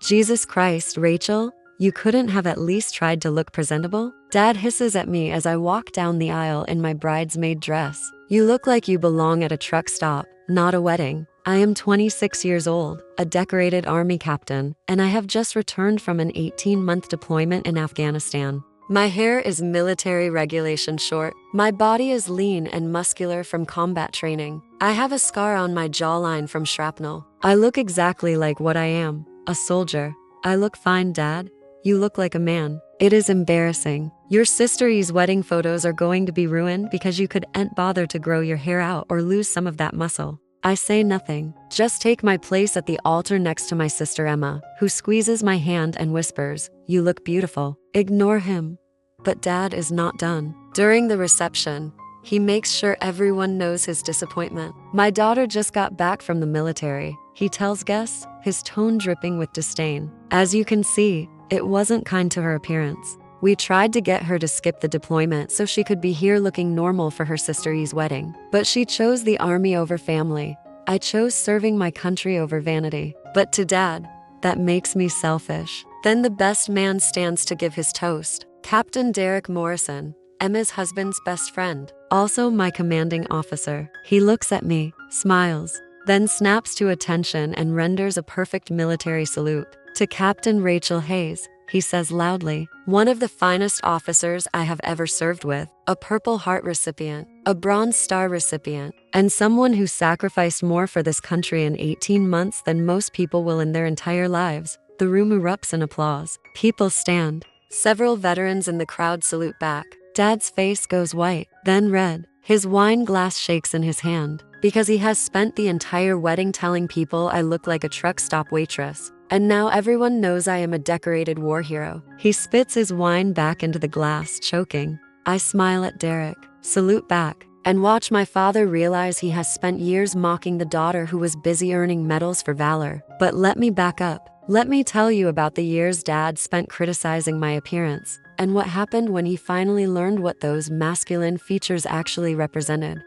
Jesus Christ, Rachel, you couldn't have at least tried to look presentable? Dad hisses at me as I walk down the aisle in my bridesmaid dress. You look like you belong at a truck stop, not a wedding. I am 26 years old, a decorated army captain, and I have just returned from an 18-month deployment in Afghanistan. My hair is military regulation short. My body is lean and muscular from combat training. I have a scar on my jawline from shrapnel. I look exactly like what I am, a soldier. I look fine, Dad. You look like a man. It is embarrassing. Your sister's wedding photos are going to be ruined because you couldn't bother to grow your hair out or lose some of that muscle. I say nothing, just take my place at the altar next to my sister Emma, who squeezes my hand and whispers, "You look beautiful." Ignore him. But Dad is not done. During the reception, he makes sure everyone knows his disappointment. My daughter just got back from the military, he tells guests, his tone dripping with disdain. As you can see, it wasn't kind to her appearance. We tried to get her to skip the deployment so she could be here looking normal for her sister's wedding. But she chose the army over family. I chose serving my country over vanity. But to Dad, that makes me selfish. Then the best man stands to give his toast. Captain Derek Morrison, Emma's husband's best friend, also my commanding officer. He looks at me, smiles, then snaps to attention and renders a perfect military salute. To Captain Rachel Hayes, he says loudly, "One of the finest officers I have ever served with, a Purple Heart recipient, a Bronze Star recipient, and someone who sacrificed more for this country in 18 months than most people will in their entire lives." The room erupts in applause. People stand. Several veterans in the crowd salute back. Dad's face goes white, then red. His wine glass shakes in his hand, because he has spent the entire wedding telling people I look like a truck stop waitress. And now everyone knows I am a decorated war hero. He spits his wine back into the glass, choking. I smile at Derek, salute back, and watch my father realize he has spent years mocking the daughter who was busy earning medals for valor. But let me back up. Let me tell you about the years Dad spent criticizing my appearance, and what happened when he finally learned what those masculine features actually represented.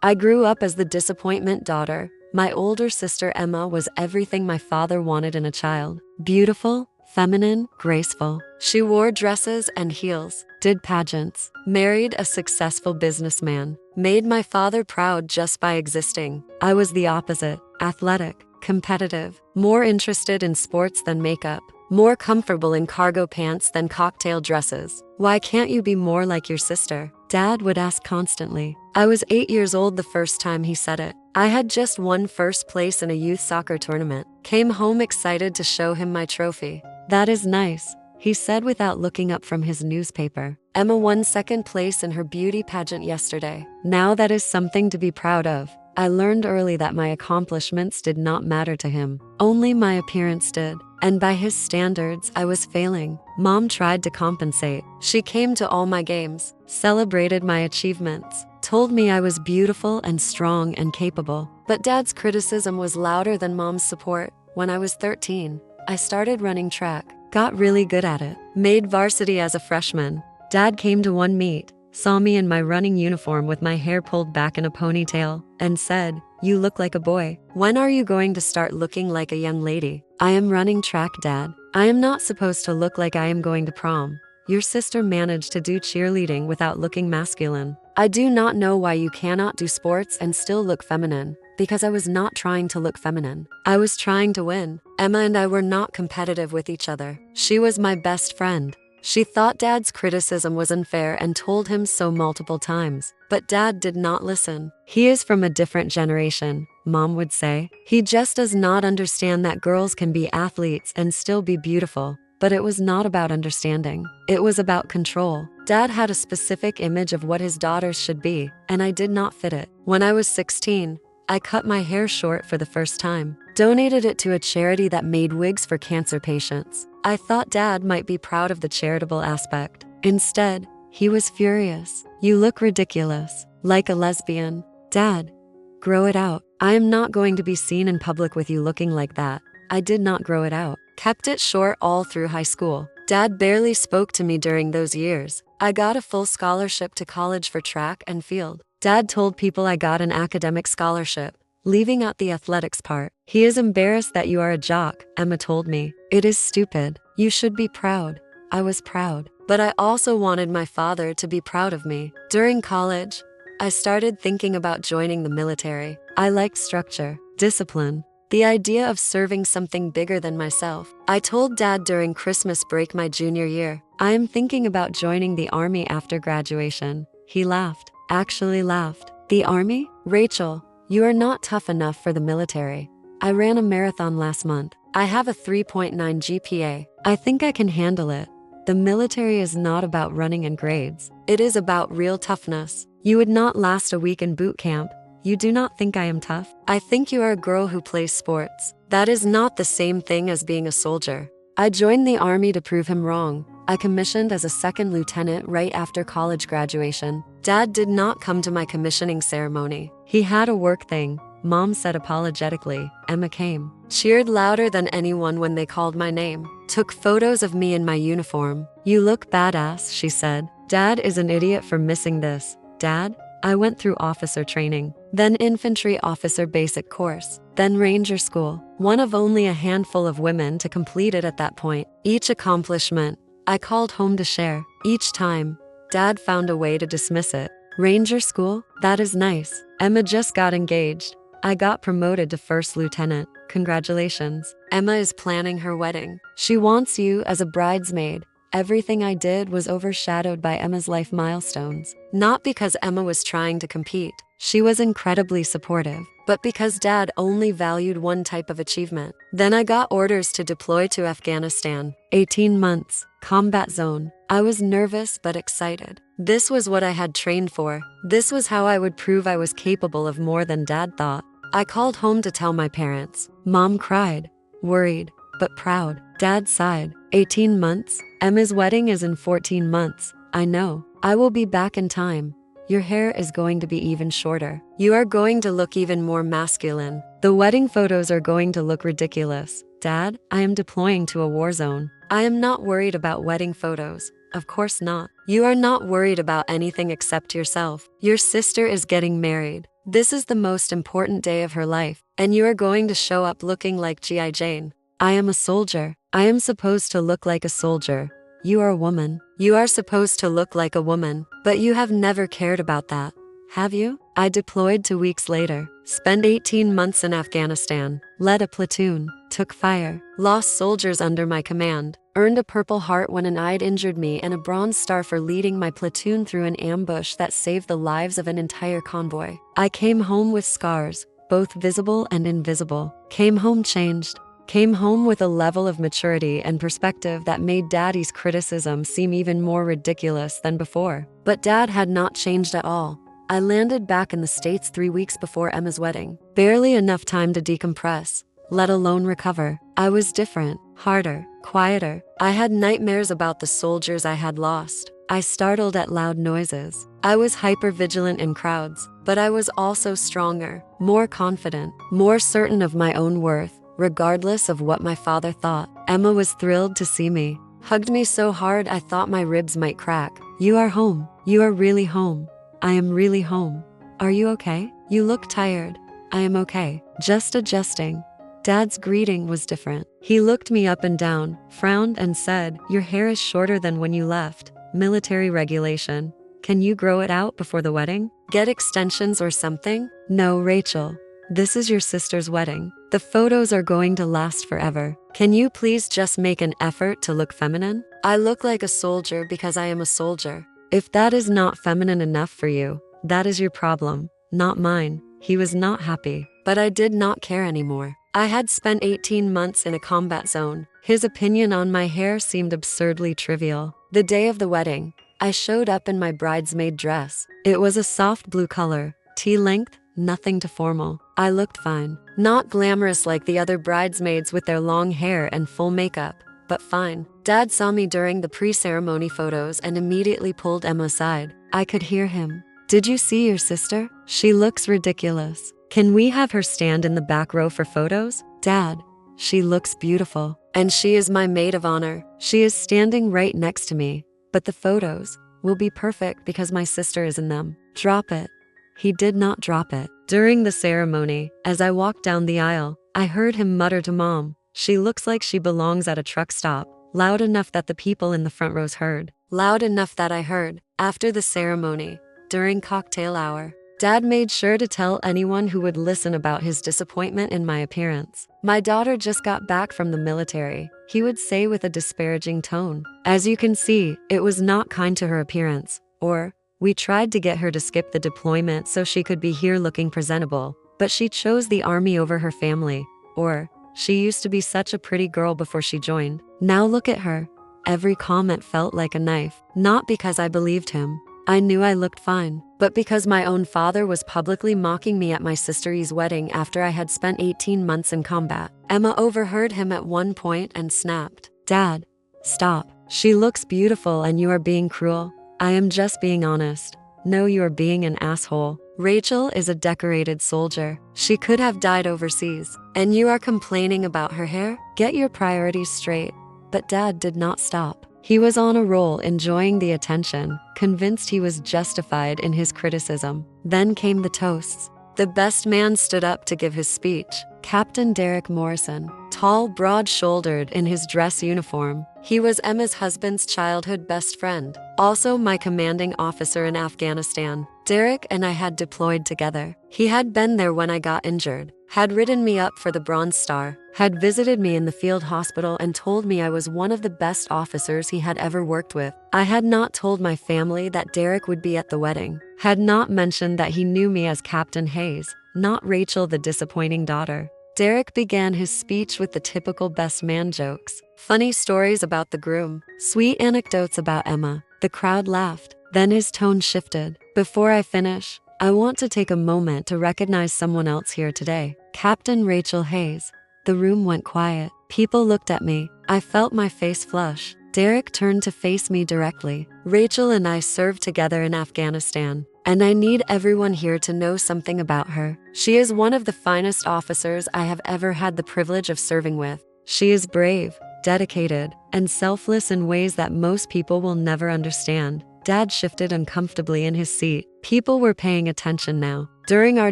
I grew up as the disappointment daughter. My older sister Emma was everything my father wanted in a child. Beautiful, feminine, graceful. She wore dresses and heels, did pageants, married a successful businessman, made my father proud just by existing. I was the opposite, athletic, competitive, more interested in sports than makeup, more comfortable in cargo pants than cocktail dresses. Why can't you be more like your sister? Dad would ask constantly. I was 8 years old the first time he said it. I had just won first place in a youth soccer tournament. Came home excited to show him my trophy. That is nice, he said without looking up from his newspaper. Emma won second place in her beauty pageant yesterday. Now that is something to be proud of. I learned early that my accomplishments did not matter to him. Only my appearance did. And by his standards, I was failing. Mom tried to compensate. She came to all my games, celebrated my achievements, told me I was beautiful and strong and capable. But Dad's criticism was louder than Mom's support. When I was 13, I started running track, got really good at it, made varsity as a freshman. Dad came to one meet, saw me in my running uniform with my hair pulled back in a ponytail, and said, "You look like a boy. When are you going to start looking like a young lady?" I am running track, Dad. I am not supposed to look like I am going to prom. Your sister managed to do cheerleading without looking masculine. I do not know why you cannot do sports and still look feminine, because I was not trying to look feminine. I was trying to win. Emma and I were not competitive with each other. She was my best friend. She thought Dad's criticism was unfair and told him so multiple times. But Dad did not listen. He is from a different generation, Mom would say. He just does not understand that girls can be athletes and still be beautiful. But it was not about understanding. It was about control. Dad had a specific image of what his daughters should be, and I did not fit it. When I was 16, I cut my hair short for the first time, donated it to a charity that made wigs for cancer patients. I thought Dad might be proud of the charitable aspect. Instead, he was furious. "You look ridiculous, like a lesbian." Dad, grow it out. I am not going to be seen in public with you looking like that. I did not grow it out. Kept it short all through high school. Dad barely spoke to me during those years. I got a full scholarship to college for track and field. Dad told people I got an academic scholarship, leaving out the athletics part. He is embarrassed that you are a jock, Emma told me. It is stupid. You should be proud. I was proud. But I also wanted my father to be proud of me. During college, I started thinking about joining the military. I liked structure, discipline, the idea of serving something bigger than myself. I told Dad during Christmas break my junior year, I am thinking about joining the army after graduation. He laughed, actually laughed. The army? Rachel, you are not tough enough for the military. I ran a marathon last month. I have a 3.9 GPA. I think I can handle it. The military is not about running and grades. It is about real toughness. You would not last a week in boot camp. You do not think I am tough? I think you are a girl who plays sports. That is not the same thing as being a soldier. I joined the army to prove him wrong. I commissioned as a second lieutenant right after college graduation. Dad did not come to my commissioning ceremony. He had a work thing. Mom said apologetically. Emma came, cheered louder than anyone when they called my name, took photos of me in my uniform. You look badass, she said. Dad is an idiot for missing this. Dad, I went through officer training, then infantry officer basic course, then ranger school. One of only a handful of women to complete it at that point. Each accomplishment, I called home to share. Each time, Dad found a way to dismiss it. Ranger school? That is nice. Emma just got engaged. I got promoted to first lieutenant. Congratulations. Emma is planning her wedding. She wants you as a bridesmaid. Everything I did was overshadowed by Emma's life milestones. Not because Emma was trying to compete. She was incredibly supportive, but because Dad only valued one type of achievement. Then I got orders to deploy to Afghanistan. 18 months, combat zone. I was nervous but excited. This was what I had trained for. This was how I would prove I was capable of more than Dad thought. I called home to tell my parents. Mom cried, worried, but proud. Dad sighed. 18 months? Emma's wedding is in 14 months. I know. I will be back in time. Your hair is going to be even shorter. You are going to look even more masculine. The wedding photos are going to look ridiculous. Dad, I am deploying to a war zone. I am not worried about wedding photos. Of course not. You are not worried about anything except yourself. Your sister is getting married. This is the most important day of her life, and you are going to show up looking like G.I. Jane. I am a soldier. I am supposed to look like a soldier. You are a woman. You are supposed to look like a woman, but you have never cared about that, have you? I deployed 2 weeks later, spent 18 months in Afghanistan, led a platoon, took fire, lost soldiers under my command, earned a Purple Heart when an I'd injured me and a Bronze Star for leading my platoon through an ambush that saved the lives of an entire convoy. I came home with scars, both visible and invisible. Came home changed. Came home with a level of maturity and perspective that made Daddy's criticism seem even more ridiculous than before. But Dad had not changed at all. I landed back in the States 3 weeks before Emma's wedding. Barely enough time to decompress, let alone recover. I was different, harder, quieter. I had nightmares about the soldiers I had lost. I startled at loud noises. I was hypervigilant in crowds, but I was also stronger, more confident, more certain of my own worth, regardless of what my father thought. Emma was thrilled to see me, hugged me so hard I thought my ribs might crack. You are home. You are really home. I am really home. Are you okay? You look tired. I am okay. Just adjusting. Dad's greeting was different. He looked me up and down, frowned and said, your hair is shorter than when you left. Military regulation. Can you grow it out before the wedding? Get extensions or something? No, Rachel. This is your sister's wedding. The photos are going to last forever. Can you please just make an effort to look feminine? I look like a soldier because I am a soldier. If that is not feminine enough for you, that is your problem, not mine. He was not happy, but I did not care anymore. I had spent 18 months in a combat zone. His opinion on my hair seemed absurdly trivial. The day of the wedding, I showed up in my bridesmaid dress. It was a soft blue color, T-length, nothing too formal. I looked fine. Not glamorous like the other bridesmaids with their long hair and full makeup, but fine. Dad saw me during the pre-ceremony photos and immediately pulled Emma aside. I could hear him. Did you see your sister? She looks ridiculous. Can we have her stand in the back row for photos? Dad, she looks beautiful. And she is my maid of honor. She is standing right next to me. But the photos, will be perfect because my sister is in them. Drop it." He did not drop it. During the ceremony, as I walked down the aisle, I heard him mutter to Mom, "She looks like she belongs at a truck stop," loud enough that the people in the front rows heard. Loud enough that I heard. After the ceremony, during cocktail hour, Dad made sure to tell anyone who would listen about his disappointment in my appearance. "My daughter just got back from the military," he would say with a disparaging tone. "As you can see, it was not kind to her appearance." Or, "We tried to get her to skip the deployment so she could be here looking presentable, but she chose the army over her family." Or, "She used to be such a pretty girl before she joined. Now look at her." Every comment felt like a knife, not because I believed him. I knew I looked fine, but because my own father was publicly mocking me at my sister's wedding after I had spent 18 months in combat. Emma overheard him at one point and snapped, "Dad, stop. She looks beautiful and you are being cruel." "I am just being honest." "No, you are being an asshole. Rachel is a decorated soldier. She could have died overseas. And you are complaining about her hair? Get your priorities straight." But Dad did not stop. He was on a roll, enjoying the attention, convinced he was justified in his criticism. Then came the toasts. The best man stood up to give his speech. Captain Derek Morrison, tall, broad-shouldered in his dress uniform. He was Emma's husband's childhood best friend, also my commanding officer in Afghanistan. Derek and I had deployed together. He had been there when I got injured, had ridden me up for the Bronze Star, had visited me in the field hospital and told me I was one of the best officers he had ever worked with. I had not told my family that Derek would be at the wedding, had not mentioned that he knew me as Captain Hayes, not Rachel the disappointing daughter. Derek began his speech with the typical best man jokes, funny stories about the groom, sweet anecdotes about Emma. The crowd laughed. Then his tone shifted. "Before I finish, I want to take a moment to recognize someone else here today. Captain Rachel Hayes." The room went quiet. People looked at me. I felt my face flush. Derek turned to face me directly. "Rachel and I served together in Afghanistan, and I need everyone here to know something about her. She is one of the finest officers I have ever had the privilege of serving with. She is brave, dedicated, and selfless in ways that most people will never understand." Dad shifted uncomfortably in his seat. People were paying attention now. During our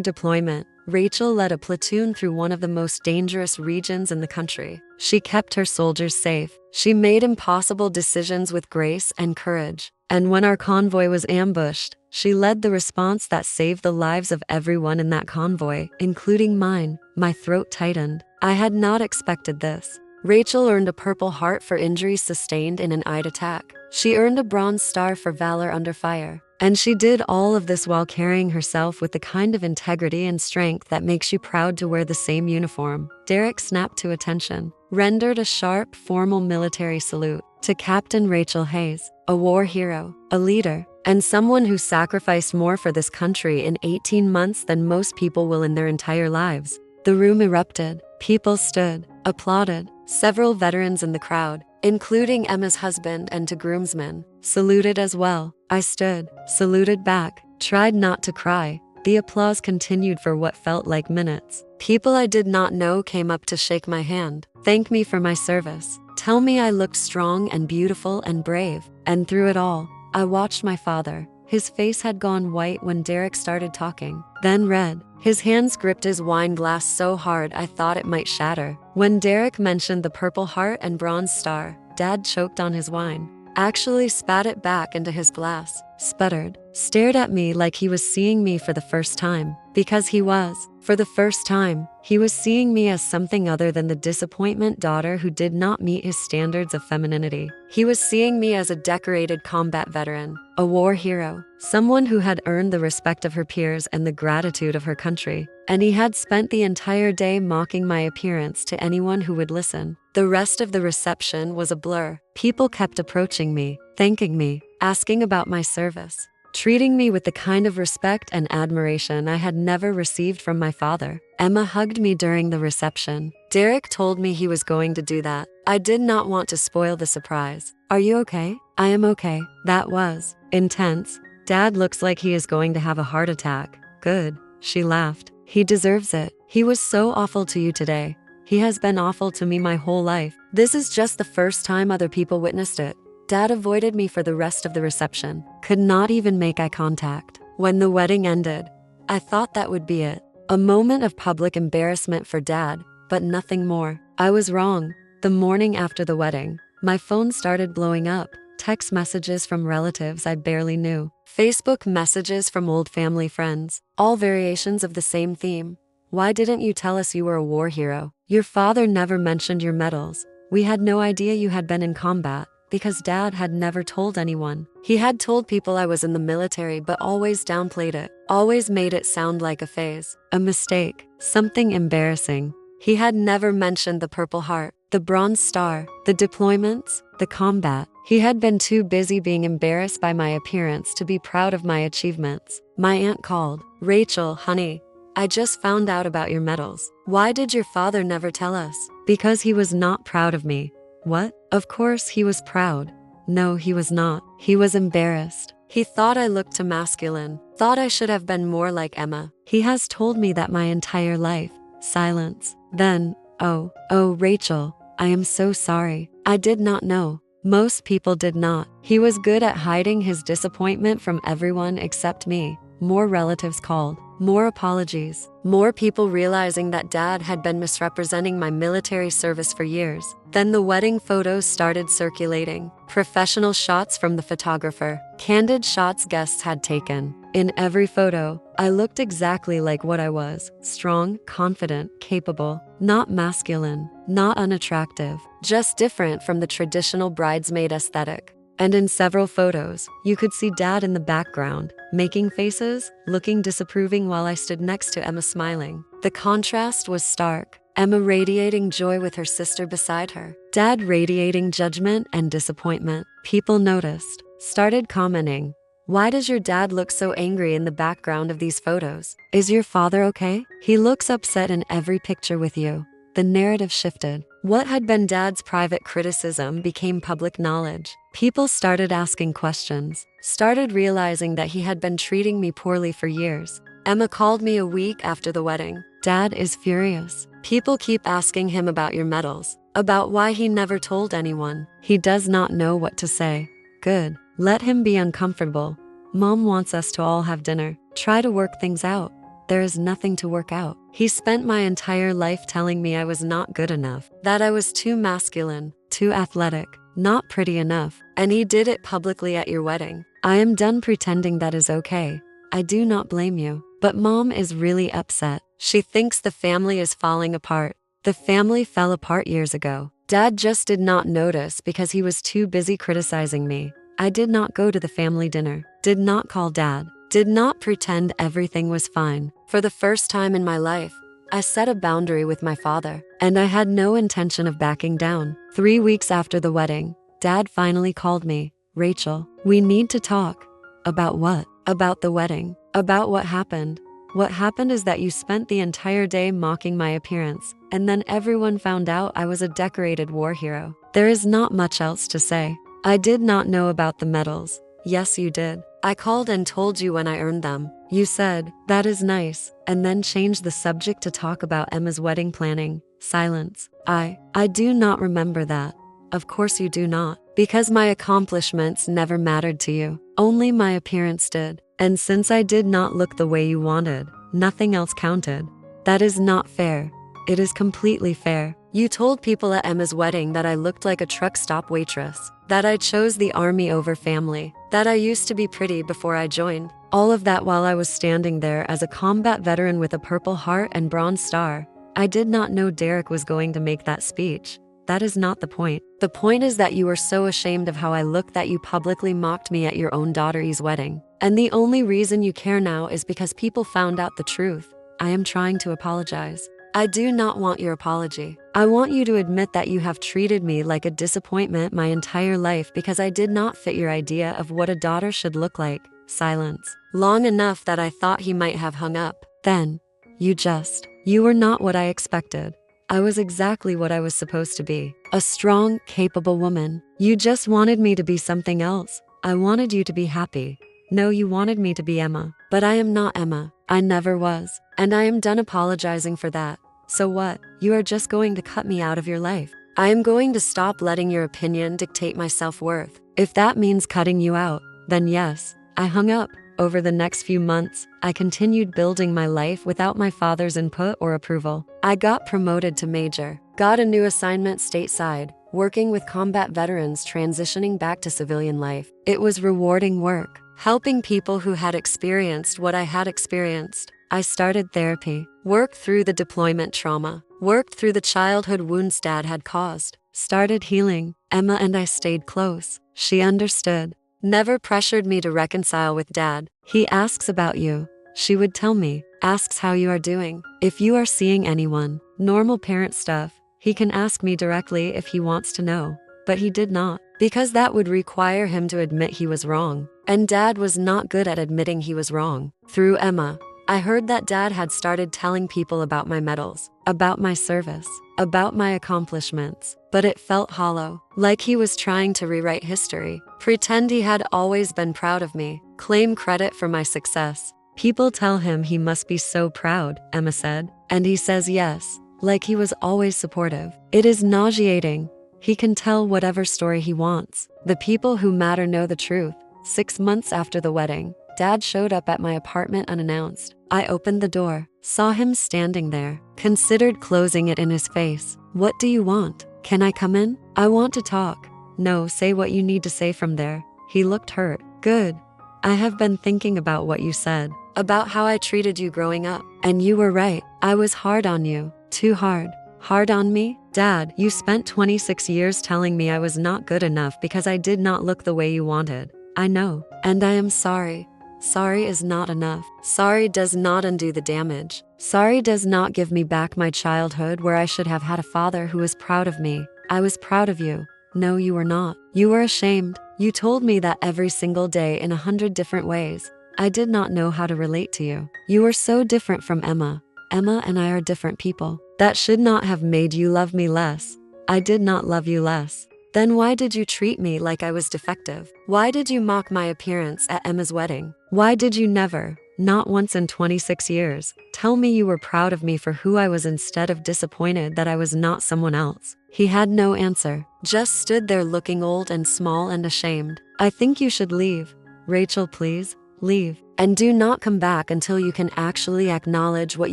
deployment, Rachel led a platoon through one of the most dangerous regions in the country. She kept her soldiers safe. She made impossible decisions with grace and courage. And when our convoy was ambushed, she led the response that saved the lives of everyone in that convoy, including mine. My throat tightened. I had not expected this. Rachel earned a Purple Heart for injuries sustained in an Ida attack. She earned a Bronze Star for valor under fire. And she did all of this while carrying herself with the kind of integrity and strength that makes you proud to wear the same uniform. Derek snapped to attention, rendered a sharp, formal military salute to Captain Rachel Hayes, a war hero, a leader, and someone who sacrificed more for this country in 18 months than most people will in their entire lives. The room erupted. People stood, applauded. Several veterans in the crowd, including Emma's husband and to Groomsman, saluted as well. I stood, saluted back, tried not to cry. The applause continued for what felt like minutes. People I did not know came up to shake my hand, thank me for my service, tell me I looked strong and beautiful and brave. And through it all, I watched my father. His face had gone white when Derek started talking, then red. His hands gripped his wine glass so hard I thought it might shatter. When Derek mentioned the Purple Heart and Bronze Star, Dad choked on his wine, actually spat it back into his glass, sputtered, stared at me like he was seeing me for the first time. Because he was. For the first time, he was seeing me as something other than the disappointment daughter who did not meet his standards of femininity. He was seeing me as a decorated combat veteran, a war hero, someone who had earned the respect of her peers and the gratitude of her country. And he had spent the entire day mocking my appearance to anyone who would listen. The rest of the reception was a blur. People kept approaching me, thanking me, asking about my service, treating me with the kind of respect and admiration I had never received from my father. Emma hugged me during the reception. Derek told me he was going to do that. I did not want to spoil the surprise. "Are you okay?" "I am okay." That was intense. "Dad looks like he is going to have a heart attack." "Good," she laughed. "He deserves it. He was so awful to you today. He has been awful to me my whole life. This is just the first time other people witnessed it." Dad avoided me for the rest of the reception, could not even make eye contact. When the wedding ended, I thought that would be it. A moment of public embarrassment for Dad, but nothing more. I was wrong. The morning after the wedding, my phone started blowing up. Text messages from relatives I barely knew. Facebook messages from old family friends. All variations of the same theme. Why didn't you tell us you were a war hero? Your father never mentioned your medals. We had no idea you had been in combat, because Dad had never told anyone. He had told people I was in the military but always downplayed it. Always made it sound like a phase. A mistake. Something embarrassing. He had never mentioned the Purple Heart, the Bronze Star, the deployments, the combat. He had been too busy being embarrassed by my appearance to be proud of my achievements. My aunt called. Rachel, honey, I just found out about your medals. Why did your father never tell us? Because he was not proud of me. What? Of course he was proud. No, he was not. He was embarrassed. He thought I looked too masculine. Thought I should have been more like Emma. He has told me that my entire life. Silence. Then, oh, Rachel, I am so sorry. I did not know. Most people did not. He was good at hiding his disappointment from everyone except me. More relatives called. More apologies. More people realizing that Dad had been misrepresenting my military service for years. Then the wedding photos started circulating. Professional shots from the photographer. Candid shots guests had taken. In every photo, I looked exactly like what I was. Strong, confident, capable. Not masculine. Not unattractive. Just different from the traditional bridesmaid aesthetic. And in several photos, you could see Dad in the background, making faces, looking disapproving while I stood next to Emma smiling. The contrast was stark. Emma radiating joy with her sister beside her. Dad radiating judgment and disappointment. People noticed, started commenting. Why does your dad look so angry in the background of these photos? Is your father okay? He looks upset in every picture with you. The narrative shifted. What had been Dad's private criticism became public knowledge. People started asking questions, started realizing that he had been treating me poorly for years. Emma called me a week after the wedding. Dad is furious. People keep asking him about your medals, about why he never told anyone. He does not know what to say. Good. Let him be uncomfortable. Mom wants us to all have dinner. Try to work things out. There is nothing to work out. He spent my entire life telling me I was not good enough, that I was too masculine, too athletic, not pretty enough, and he did it publicly at your wedding. I am done pretending that is okay. I do not blame you, but Mom is really upset. She thinks the family is falling apart. The family fell apart years ago. Dad just did not notice because he was too busy criticizing me. I did not go to the family dinner, did not call Dad. Did not pretend everything was fine. For the first time in my life, I set a boundary with my father, and I had no intention of backing down. 3 weeks after the wedding, Dad finally called me. Rachel, we need to talk. About what? About the wedding. About what happened. What happened is that you spent the entire day mocking my appearance, and then everyone found out I was a decorated war hero. There is not much else to say. I did not know about the medals. Yes, you did. I called and told you when I earned them. You said, that is nice, and then changed the subject to talk about Emma's wedding planning. Silence. I do not remember that. Of course you do not, because my accomplishments never mattered to you. Only my appearance did. And since I did not look the way you wanted, nothing else counted. That is not fair. It is completely fair. You told people at Emma's wedding that I looked like a truck stop waitress, that I chose the army over family, that I used to be pretty before I joined. All of that while I was standing there as a combat veteran with a Purple Heart and Bronze Star. I did not know Derek was going to make that speech. That is not the point. The point is that you were so ashamed of how I looked that you publicly mocked me at your own daughter's wedding. And the only reason you care now is because people found out the truth. I am trying to apologize. I do not want your apology. I want you to admit that you have treated me like a disappointment my entire life because I did not fit your idea of what a daughter should look like. Silence. Long enough that I thought he might have hung up. Then, you were not what I expected. I was exactly what I was supposed to be. A strong, capable woman. You just wanted me to be something else. I wanted you to be happy. No, you wanted me to be Emma. But I am not Emma. I never was. And I am done apologizing for that. So what? You are just going to cut me out of your life. I am going to stop letting your opinion dictate my self-worth. If that means cutting you out, then yes. I hung up. Over the next few months, I continued building my life without my father's input or approval. I got promoted to major, got a new assignment stateside, working with combat veterans transitioning back to civilian life. It was rewarding work, helping people who had experienced what I had experienced. I started therapy, worked through the deployment trauma, worked through the childhood wounds Dad had caused, started healing. Emma and I stayed close. She understood. Never pressured me to reconcile with Dad. He asks about you. She would tell me, asks how you are doing. If you are seeing anyone, normal parent stuff. He can ask me directly if he wants to know. But he did not, because that would require him to admit he was wrong. And Dad was not good at admitting he was wrong. Through Emma, I heard that Dad had started telling people about my medals, about my service, about my accomplishments. But it felt hollow, like he was trying to rewrite history, pretend he had always been proud of me, claim credit for my success. People tell him he must be so proud, Emma said, and he says yes, like he was always supportive. It is nauseating. He can tell whatever story he wants. The people who matter know the truth. 6 months after the wedding, Dad showed up at my apartment unannounced. I opened the door, saw him standing there, considered closing it in his face. What do you want? Can I come in? I want to talk. No, say what you need to say from there. He looked hurt. Good. I have been thinking about what you said, about how I treated you growing up. And you were right. I was hard on you. Too hard. Hard on me? Dad, you spent 26 years telling me I was not good enough because I did not look the way you wanted. I know. And I am sorry. Sorry is not enough. Sorry does not undo the damage. Sorry does not give me back my childhood where I should have had a father who was proud of me. I was proud of you. No, you were not. You were ashamed. You told me that every single day in 100 different ways. I did not know how to relate to you. You were so different from Emma. Emma and I are different people. That should not have made you love me less. I did not love you less. Then why did you treat me like I was defective? Why did you mock my appearance at Emma's wedding? Why did you never, not once in 26 years, tell me you were proud of me for who I was instead of disappointed that I was not someone else? He had no answer, just stood there looking old and small and ashamed. I think you should leave. Rachel, please, leave. And do not come back until you can actually acknowledge what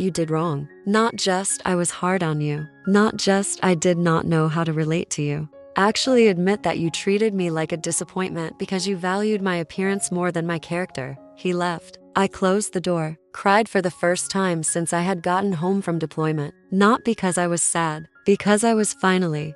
you did wrong. Not just I was hard on you. Not just I did not know how to relate to you. Actually admit that you treated me like a disappointment because you valued my appearance more than my character. He left. I closed the door, cried for the first time since I had gotten home from deployment. Not because I was sad, because I was finally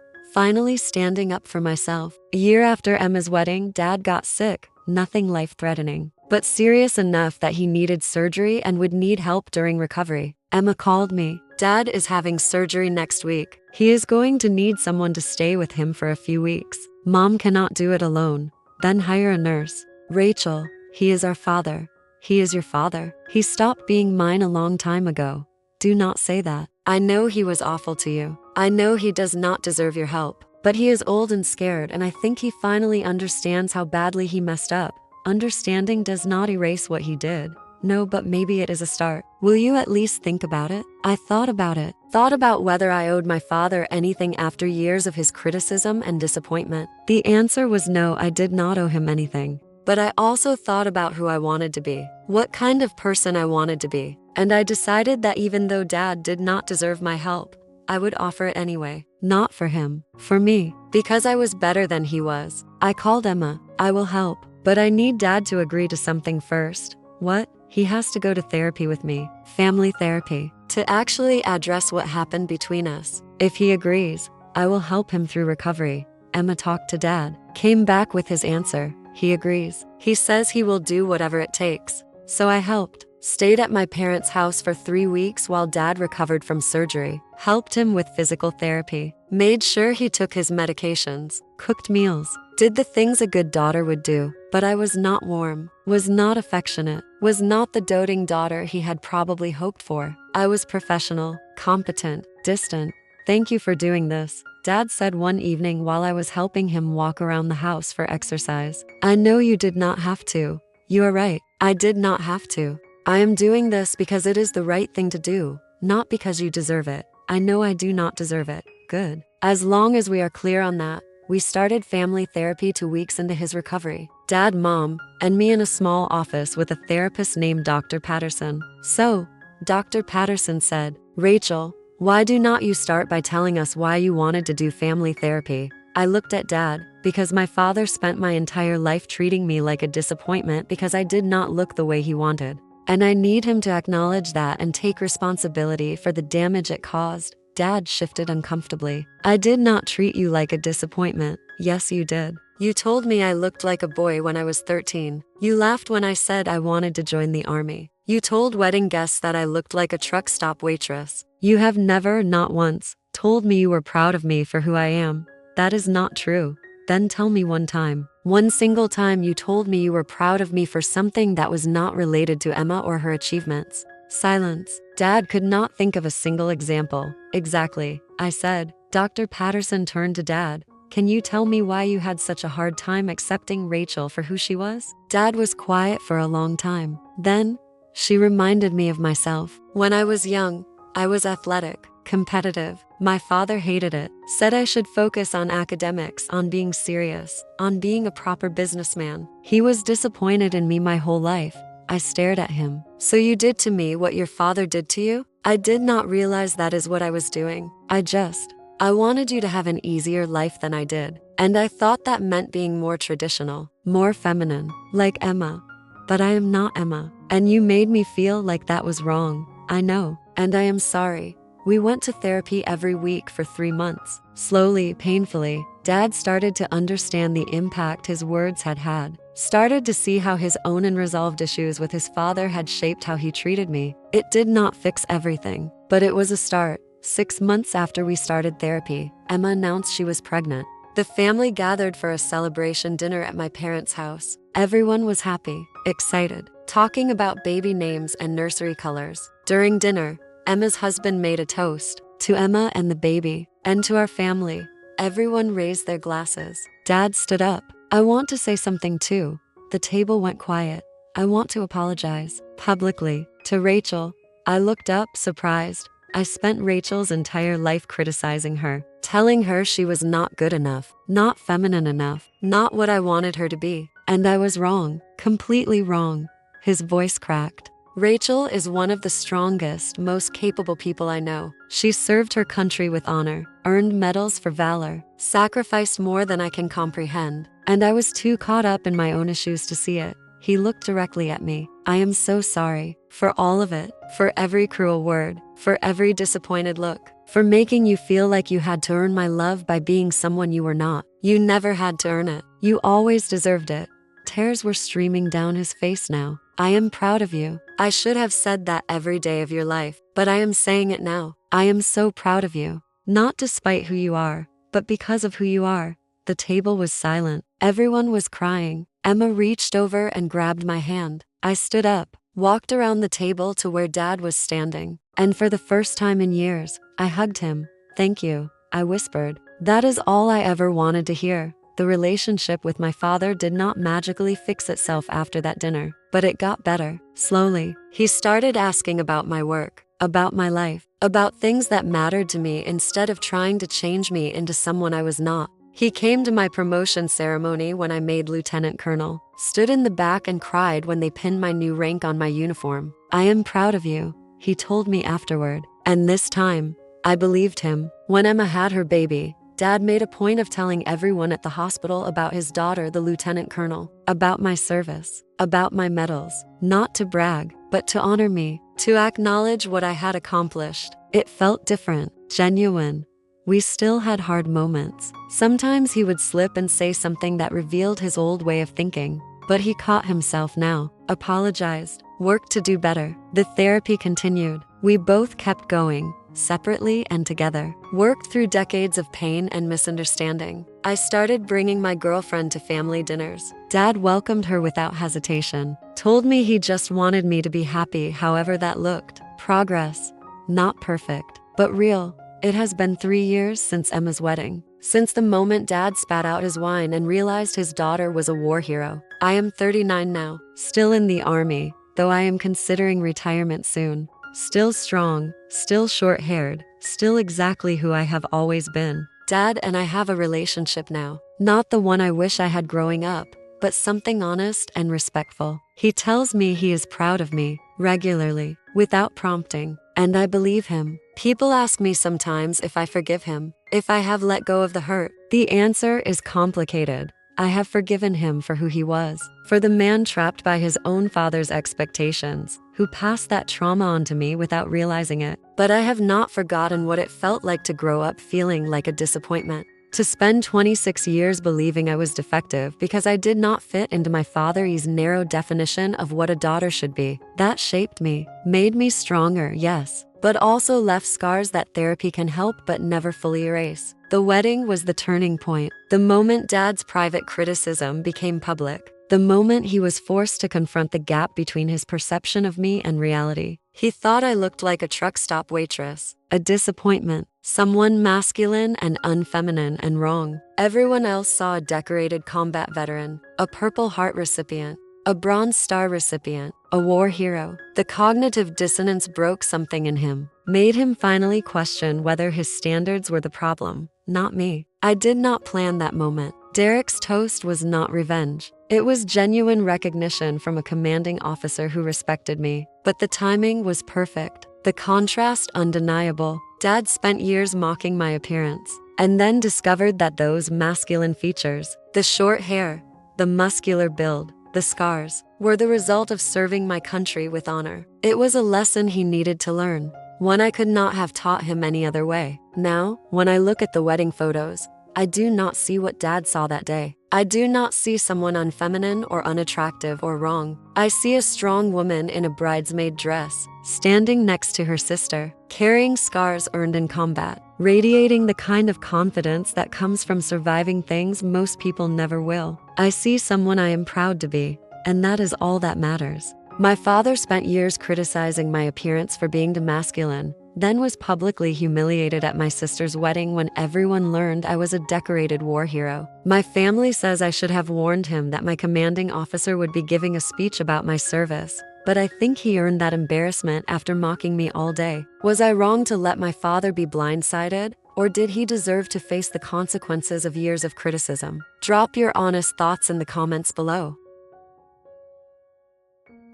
standing up for myself. A year after Emma's wedding, Dad got sick. Nothing life-threatening, but serious enough that he needed surgery and would need help during recovery. Emma called me. Dad is having surgery next week. He is going to need someone to stay with him for a few weeks. Mom cannot do it alone. Then hire a nurse. Rachel, he is our father. He is your father. He stopped being mine a long time ago. Do not say that. I know he was awful to you. I know he does not deserve your help. But he is old and scared, and I think he finally understands how badly he messed up. Understanding does not erase what he did. No, but maybe it is a start. Will you at least think about it? I thought about it. Thought about whether I owed my father anything after years of his criticism and disappointment. The answer was no, I did not owe him anything. But I also thought about who I wanted to be, what kind of person I wanted to be. And I decided that even though Dad did not deserve my help, I would offer it anyway. Not for him, for me, because I was better than he was. I called Emma. I will help, but I need Dad to agree to something first. What? He has to go to therapy with me, family therapy, to actually address what happened between us. If he agrees, I will help him through recovery. Emma talked to Dad, came back with his answer. He agrees. He says he will do whatever it takes. So I helped. Stayed at my parents' house for 3 weeks while Dad recovered from surgery, helped him with physical therapy, made sure he took his medications, cooked meals, did the things a good daughter would do. But I was not warm, was not affectionate, was not the doting daughter he had probably hoped for. I was professional, competent, distant. Thank you for doing this, Dad said one evening while I was helping him walk around the house for exercise. I know you did not have to. You are right, I did not have to. I am doing this because it is the right thing to do, not because you deserve it. I know I do not deserve it. Good. As long as we are clear on that, we started family therapy 2 weeks into his recovery. Dad, mom, and me in a small office with a therapist named Dr. Patterson. So, Dr. Patterson said, "Rachel, why do not you start by telling us why you wanted to do family therapy?" I looked at Dad, because my father spent my entire life treating me like a disappointment because I did not look the way he wanted. And I need him to acknowledge that and take responsibility for the damage it caused. Dad shifted uncomfortably. "I did not treat you like a disappointment." "Yes, you did. You told me I looked like a boy when I was 13. You laughed when I said I wanted to join the army. You told wedding guests that I looked like a truck stop waitress. You have never, not once, told me you were proud of me for who I am. That is not true. Then tell me one single time you told me you were proud of me for something that was not related to Emma or her achievements." Silence. Dad could not think of a single example. "Exactly," I said. Dr. Patterson turned to Dad. "Can you tell me why you had such a hard time accepting Rachel for who she was?" Dad was quiet for a long time. Then, "She reminded me of myself. When I was young, I was athletic, competitive. My father hated it, said I should focus on academics, on being serious, on being a proper businessman. He was disappointed in me my whole life." I stared at him. "So you did to me what your father did to you?" "I did not realize that is what I was doing. I wanted you to have an easier life than I did. And I thought that meant being more traditional, more feminine, like Emma. But I am not Emma. And you made me feel like that was wrong. I know. And I am sorry." We went to therapy every week for 3 months. Slowly, painfully, Dad started to understand the impact his words had had. Started to see how his own unresolved issues with his father had shaped how he treated me. It did not fix everything, but it was a start. 6 months after we started therapy, Emma announced she was pregnant. The family gathered for a celebration dinner at my parents' house. Everyone was happy, excited, talking about baby names and nursery colors. During dinner, Emma's husband made a toast to Emma and the baby, and to our family. Everyone raised their glasses. Dad stood up. "I want to say something too." The table went quiet. "I want to apologize, publicly, to Rachel." I looked up, surprised. I spent Rachel's entire life criticizing her, telling her she was not good enough, not feminine enough, not what I wanted her to be. And I was wrong, completely wrong. His voice cracked. "Rachel is one of the strongest, most capable people I know. She served her country with honor, earned medals for valor, sacrificed more than I can comprehend. And I was too caught up in my own issues to see it." He looked directly at me. "I am so sorry for all of it, for every cruel word, for every disappointed look, for making you feel like you had to earn my love by being someone you were not. You never had to earn it. You always deserved it." Tears were streaming down his face now. "I am proud of you. I should have said that every day of your life, but I am saying it now. I am so proud of you. Not despite who you are, but because of who you are." The table was silent. Everyone was crying. Emma reached over and grabbed my hand. I stood up, walked around the table to where Dad was standing, and for the first time in years, I hugged him. "Thank you," I whispered. That is all I ever wanted to hear. The relationship with my father did not magically fix itself after that dinner, but it got better, slowly. He started asking about my work, about my life, about things that mattered to me instead of trying to change me into someone I was not. He came to my promotion ceremony when I made lieutenant colonel, stood in the back and cried when they pinned my new rank on my uniform. "I am proud of you," he told me afterward. And this time, I believed him. When Emma had her baby, Dad made a point of telling everyone at the hospital about his daughter, the lieutenant colonel, about my service, about my medals, not to brag, but to honor me, to acknowledge what I had accomplished. It felt different, genuine. We still had hard moments. Sometimes he would slip and say something that revealed his old way of thinking, but he caught himself now, apologized, worked to do better. The therapy continued. We both kept going, separately and together, worked through decades of pain and misunderstanding. I started bringing my girlfriend to family dinners. Dad welcomed her without hesitation, told me he just wanted me to be happy however that looked. Progress, not perfect, but real. It has been 3 years since Emma's wedding, since the moment Dad spat out his wine and realized his daughter was a war hero. I am 39 now, still in the army, though I am considering retirement soon. Still strong, still short-haired, still exactly who I have always been. Dad and I have a relationship now. Not the one I wish I had growing up, but something honest and respectful. He tells me he is proud of me, regularly, without prompting, and I believe him. People ask me sometimes if I forgive him, if I have let go of the hurt. The answer is complicated. I have forgiven him for who he was, for the man trapped by his own father's expectations, who passed that trauma on to me without realizing it. But I have not forgotten what it felt like to grow up feeling like a disappointment. To spend 26 years believing I was defective because I did not fit into my father's narrow definition of what a daughter should be. That shaped me, made me stronger, yes, but also left scars that therapy can help but never fully erase. The wedding was the turning point. The moment Dad's private criticism became public. The moment he was forced to confront the gap between his perception of me and reality. He thought I looked like a truck stop waitress, a disappointment, someone masculine and unfeminine and wrong. Everyone else saw a decorated combat veteran, a Purple Heart recipient, a Bronze Star recipient, a war hero. The cognitive dissonance broke something in him, made him finally question whether his standards were the problem, not me. I did not plan that moment. Derek's toast was not revenge. It was genuine recognition from a commanding officer who respected me. But the timing was perfect. The contrast undeniable. Dad spent years mocking my appearance, and then discovered that those masculine features, the short hair, the muscular build, the scars, were the result of serving my country with honor. It was a lesson he needed to learn, one I could not have taught him any other way. Now, when I look at the wedding photos, I do not see what Dad saw that day. I do not see someone unfeminine or unattractive or wrong. I see a strong woman in a bridesmaid dress, standing next to her sister, carrying scars earned in combat, radiating the kind of confidence that comes from surviving things most people never will. I see someone I am proud to be, and that is all that matters. My father spent years criticizing my appearance for being too masculine, then was publicly humiliated at my sister's wedding when everyone learned I was a decorated war hero. My family says I should have warned him that my commanding officer would be giving a speech about my service, but I think he earned that embarrassment after mocking me all day. Was I wrong to let my father be blindsided, or did he deserve to face the consequences of years of criticism? Drop your honest thoughts in the comments below.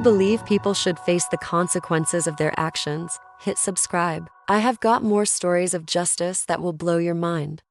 Believe people should face the consequences of their actions, hit subscribe. I have got more stories of justice that will blow your mind.